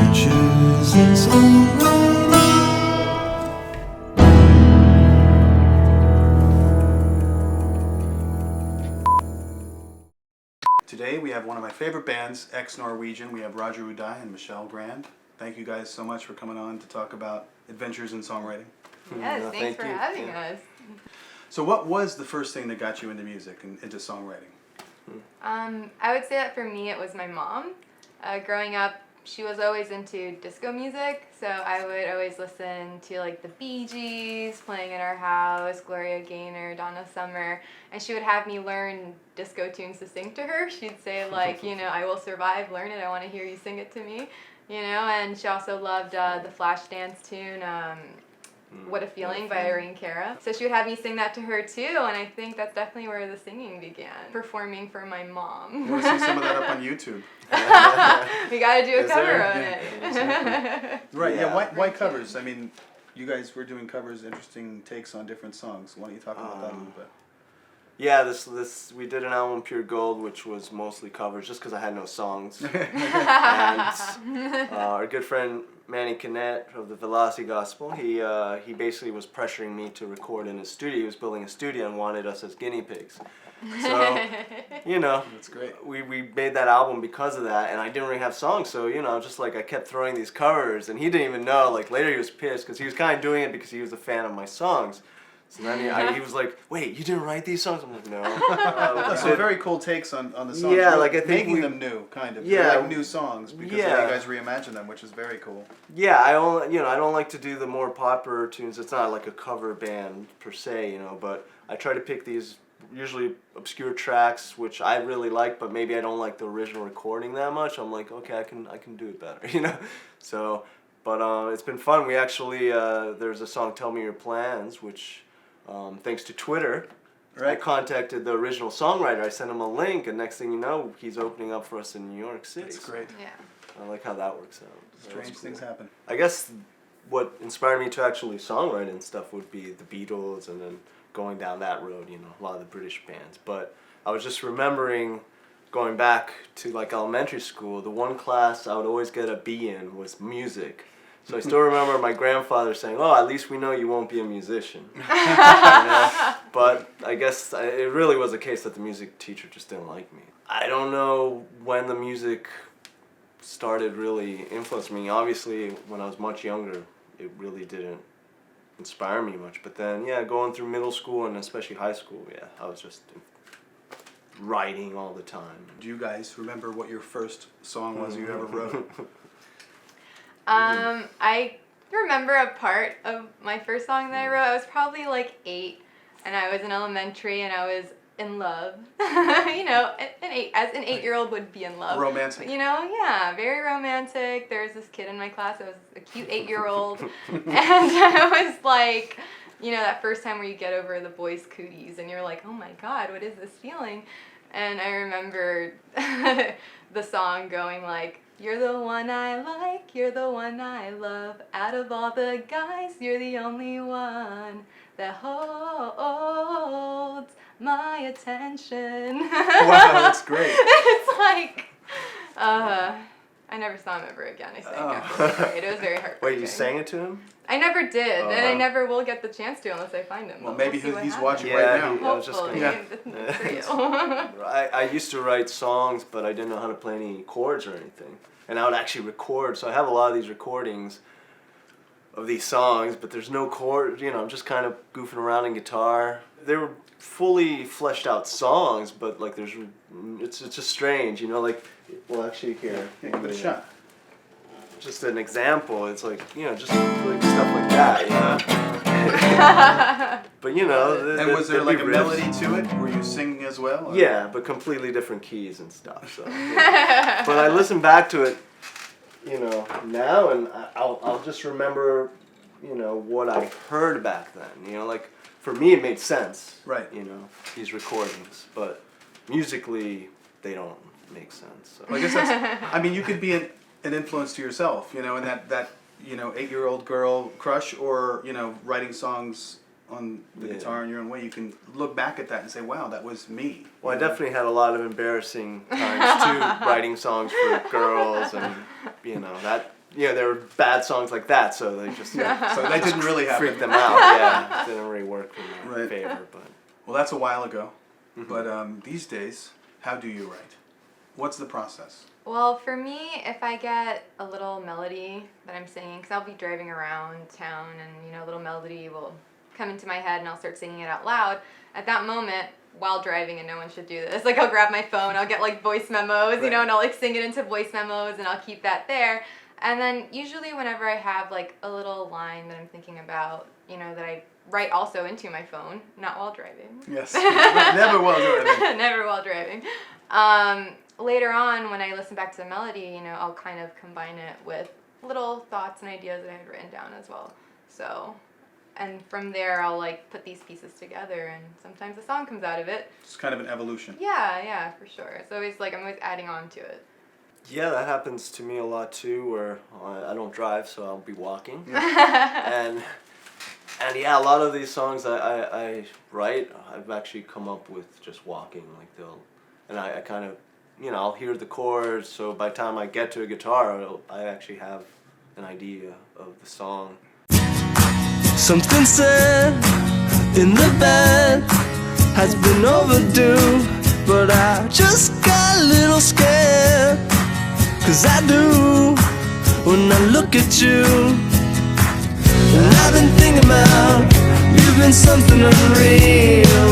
Adventures in Songwriting. Today we have one of my favorite bands, ex-Norwegian. We have Roger Uday and Michelle Grand. Thank you guys so much for coming on to talk about Adventures in Songwriting. Yes, thanks for having us. So what was the first thing that got you into music and into songwriting? I would say that for me it was my mom. Growing up, she was always into disco music, so I would always listen to like the Bee Gees playing in our house, Gloria Gaynor, Donna Summer, and she would have me learn disco tunes to sing to her. She'd say like, I will survive, learn it, I want to hear you sing it to me, and she also loved the Flashdance tune, What a Feeling by Irene Cara. So she would have me sing that to her too, and I think that's definitely where the singing began, performing for my mom. I want to see some of that up on YouTube. We gotta do a cover on it. Exactly. Right, yeah, why covers? I mean, you guys were doing covers, interesting takes on different songs. Why don't you talk about that a little bit? Yeah, this we did an album, Pure Gold, which was mostly covers, just because I had no songs. And our good friend Manny Canet of the Velocity Gospel, he basically was pressuring me to record in his studio. He was building a studio and wanted us as guinea pigs. So, That's great. We made that album because of that, and I didn't really have songs, so, just like I kept throwing these covers, and he didn't even know. Like, later he was pissed, because he was kind of doing it because he was a fan of my songs. So then he was like, "Wait, you didn't write these songs?" I'm like, "No." So very cool takes on the songs. Yeah, really like I think making them new, kind of. Yeah. They're like new songs because you guys reimagine them, which is very cool. Yeah, I don't like to do the more popular tunes. It's not like a cover band per se, but I try to pick these usually obscure tracks which I really like, but maybe I don't like the original recording that much. I'm like, okay, I can do it better, So, but it's been fun. We actually there's a song, "Tell Me Your Plans," which thanks to Twitter, I contacted the original songwriter. I sent him a link, and next thing you know, he's opening up for us in New York City. That's great. Yeah. I like how that works out. Strange things happen. I guess what inspired me to actually songwrite and stuff would be the Beatles, and then going down that road, a lot of the British bands. But I was just remembering going back to like elementary school, the one class I would always get a B in was music. So I still remember my grandfather saying, "Oh, at least we know you won't be a musician." But I guess it really was a case that the music teacher just didn't like me. I don't know when the music started really influencing me. Obviously, when I was much younger, it really didn't inspire me much. But then, going through middle school and especially high school, I was just writing all the time. Do you guys remember what your first song was you ever wrote? I remember a part of my first song that I wrote. I was probably like 8, and I was in elementary, and I was in love. As an 8-year-old would be in love. Romantic. Very romantic. There was this kid in my class that was a cute 8-year-old, and I was like, that first time where you get over the boys' cooties, and you're like, oh my God, what is this feeling? And I remember the song going like, "You're the one I like, you're the one I love. Out of all the guys, you're the only one that holds my attention." Wow, that's great. It's like, I never saw him ever again, I think. After the grade. It was very heartbreaking. Wait, you sang it to him? I never did, and I never will get the chance to unless I find him. Well, maybe We'll see he's what watching happens. right now. I was just Hopefully, gonna- for you. I used to write songs, but I didn't know how to play any chords or anything. And I would actually record, so I have a lot of these recordings of these songs, but there's no chord, I'm just kind of goofing around in guitar. They were fully fleshed out songs, but like it's just strange, well, actually here. Yeah, give it a shot. Just an example, it's like, just like stuff like that, But And was there like a melody to it? Were you singing as well? Or? Yeah, but completely different keys and stuff. So, But I listen back to it, now, and I'll just remember, what I heard back then. Like for me, it made sense. Right. These recordings, but musically, they don't make sense. So. Well, I guess that's. You could be an influence to yourself, and that 8-year-old girl crush, or writing songs on the guitar in your own way. You can look back at that and say, wow, that was me. Well, I definitely had a lot of embarrassing times too, writing songs for girls, and that there were bad songs like that, so they just So that didn't really happen. freaked them out. Yeah, it didn't really work in my Right. favor. But Well, that's a while ago. But these days, how do you write? What's the process? Well, for me, if I get a little melody that I'm singing, because I'll be driving around town and, a little melody will come into my head and I'll start singing it out loud. At that moment, while driving, and no one should do this, like I'll grab my phone, I'll get like voice memos, Right. and I'll like sing it into voice memos and I'll keep that there. And then usually whenever I have like a little line that I'm thinking about, that I write also into my phone, not while driving. Yes. Never while driving. Never while driving. Later on, when I listen back to the melody, I'll kind of combine it with little thoughts and ideas that I had written down as well. So, and from there, I'll like put these pieces together, and sometimes a song comes out of it. It's kind of an evolution. Yeah, for sure. It's always like I'm always adding on to it. yeah, that happens to me a lot too, where I don't drive, so I'll be walking. and yeah, a lot of these songs I write, I've actually come up with just walking. And I kind of, I'll hear the chords, so by the time I get to a guitar, I actually have an idea of the song. Something said in the bed has been overdue, but I just got a little scared, 'cause I do when I look at you. And I've been thinking about you've been something unreal,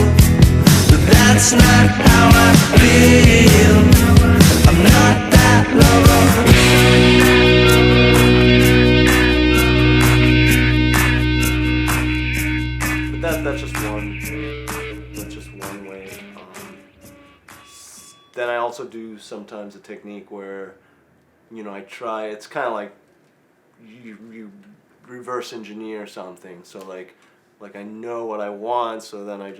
but that's not how I feel. I'm not that lover. But that's just one way. Then I also do sometimes a technique where, I try. It's kind of like you reverse engineer something. So like I know what I want, so then I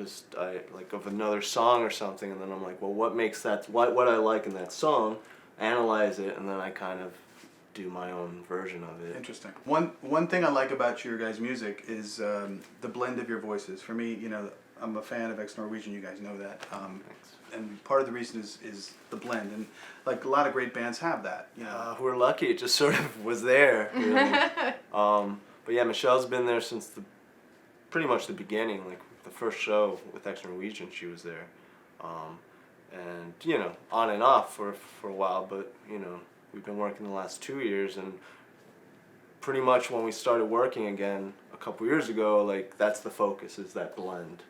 like of another song or something, and then I'm like, well, what makes that, what I like in that song, analyze it, and then I kind of do my own version of it. Interesting. One thing I like about your guys' music is the blend of your voices. For me, I'm a fan of Norwegian. You guys know that. And part of the reason is the blend, and like a lot of great bands have that. We're lucky; it just sort of was there. Really. But yeah, Michelle's been there since pretty much the beginning. Like the first show with Norwegian, she was there, and on and off for a while. But we've been working the last 2 years, and pretty much when we started working again a couple years ago, like that's the focus, is that blend.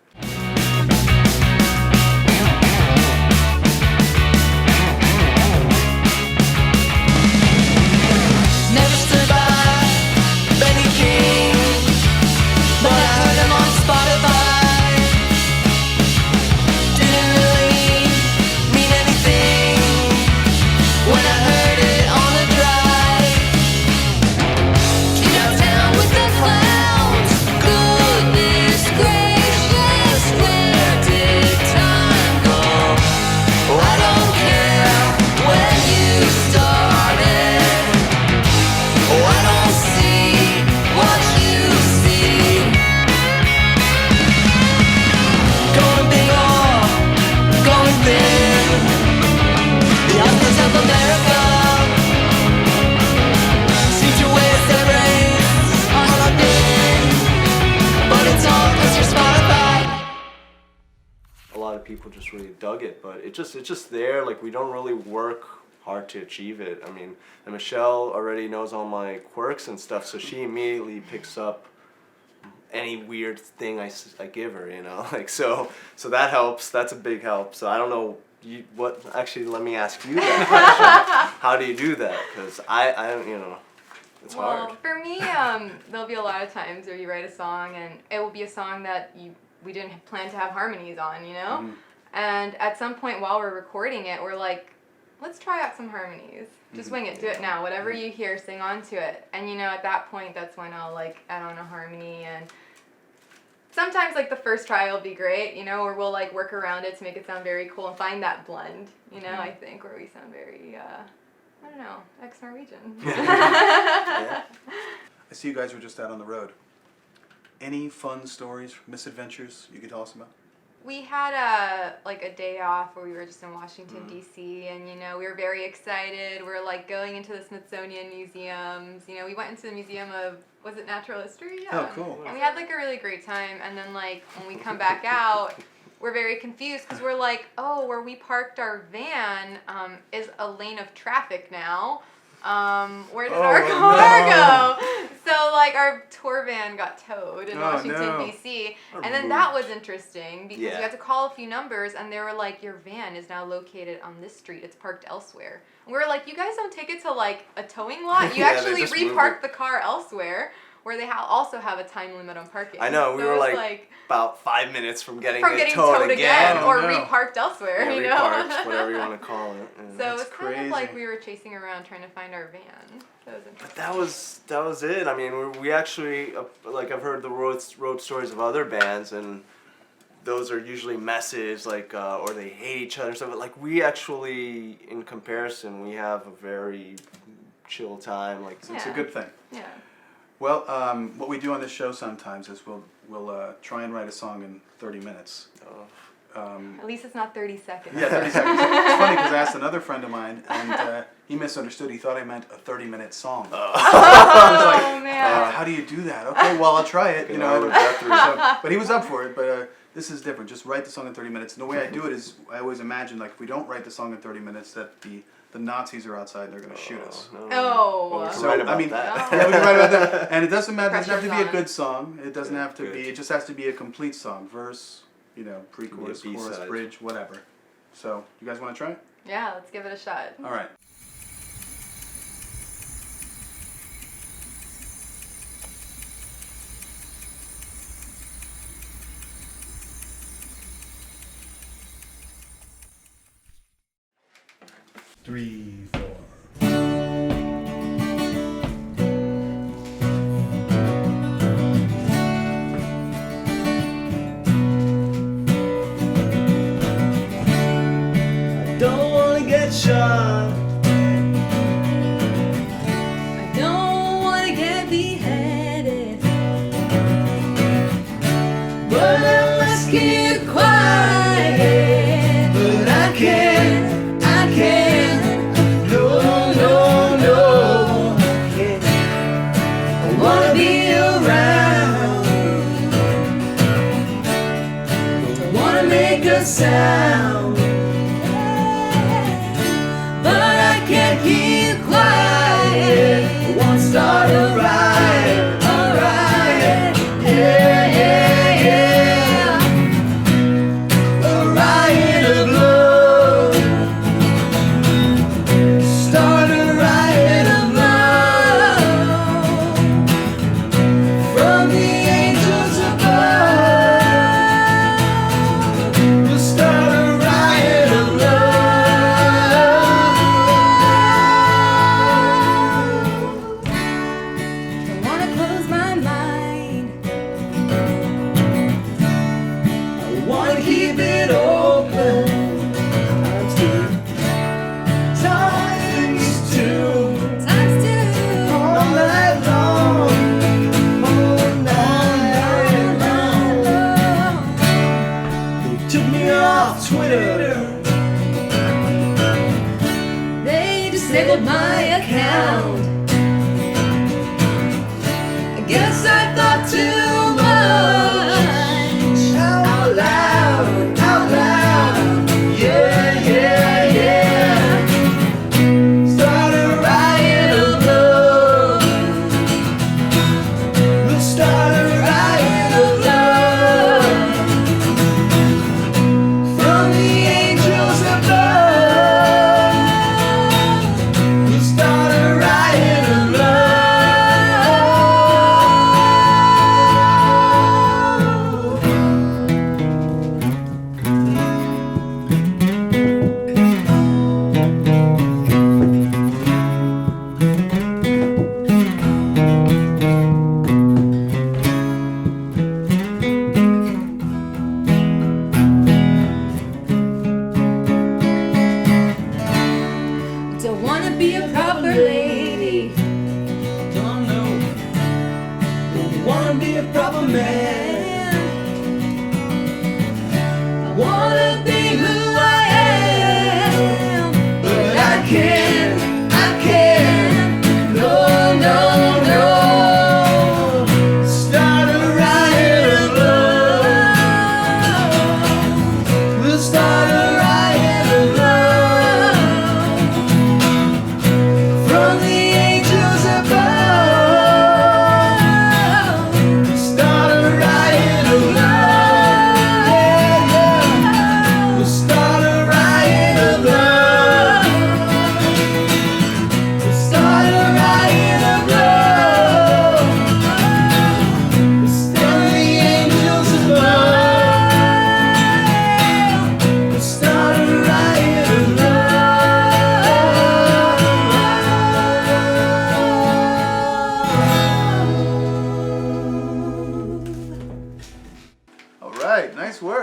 Never stood by Benny King, but I heard him on Spotify. Didn't really mean anything when I heard it on the drive. Downtown with the clowns, goodness gracious, where did time go? Oh, I don't care when you started. Oh, I don't see what you see. Going big or going thin, the Oscars of America seem to waste their brains on locked in, but it's all 'cause you're Spotify. A lot of people just really dug it, but it's just there. Like we don't really work hard to achieve it. I mean, and Michelle already knows all my quirks and stuff, so she immediately picks up any weird thing I give her, like so that helps. That's a big help. So I don't know actually let me ask you that question. How do you do that? Because I it's hard. Well, for me, there'll be a lot of times where you write a song and it will be a song that we didn't plan to have harmonies on, And at some point while we're recording it, we're like, let's try out some harmonies. Just wing it, do it now. Whatever you hear, sing on to it. And at that point, that's when I'll like add on a harmony. And sometimes like the first try will be great, or we'll like work around it to make it sound very cool and find that blend, I think, where we sound very, I don't know, Norwegian. I see you guys were just out on the road. Any fun stories, misadventures you could tell us about? We had a day off where we were just in Washington D.C. and we were very excited. We were like going into the Smithsonian museums. We went into the Museum of, was it Natural History? Yeah. Oh, cool. And we had like a really great time. And then like when we come back out, we're very confused because we're like, oh, where we parked our van is a lane of traffic now. Where did our car go? So like our tour van got towed in Washington D.C. And then that was interesting because we had to call a few numbers and they were like, your van is now located on this street. It's parked elsewhere. And we were like, you guys don't take it to like a towing lot. You actually repark the car elsewhere where they also have a time limit on parking. I know, we were like about 5 minutes from getting towed again or no. reparked elsewhere. Reparked, whatever you want to call it. So it was kind of like we were chasing around trying to find our van. That was interesting. But that was it. I mean, we actually like I've heard the road stories of other bands, and those are usually messes like or they hate each other. So like we actually, in comparison, we have a very chill time. Like it's a good thing. Yeah. Well, what we do on this show sometimes is we'll try and write a song in 30 minutes. At least it's not 30 seconds. Yeah, 30 seconds. It's funny because I asked another friend of mine, and he misunderstood. He thought I meant a 30-minute song. I was like, man. how do you do that? Okay, well, I'll try it. But he was up for it. But this is different. Just write the song in 30 minutes. And the way I do it is I always imagine, like, if we don't write the song in 30 minutes, that the Nazis are outside and they're going to shoot us. Oh. So, write I about mean, that. yeah, we can write about that. And it doesn't matter. It doesn't have to be a Pressure's good song. It doesn't have to Good. be. It just has to be a complete song. Verse, pre-chorus, Be a chorus, B-side. bridge, whatever. So, you guys want to try it? Yeah, let's give it a shot. All right. Three, four. Don't wanna get shot. I don't wanna get beheaded, But I'm asking you quiet. But I can't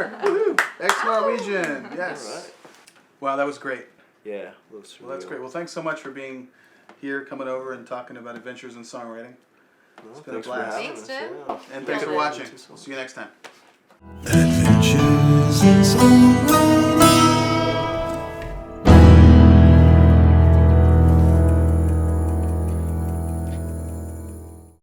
are. Woohoo! Ex-Norwegian. Yes. All right. Wow, that was great. Yeah, looks Well, that's great. Well, thanks so much for being here, coming over, and talking about adventures in songwriting. It's been a blast. Thanks, Jim. And thanks for watching. We'll see you next time. Adventures in songwriting.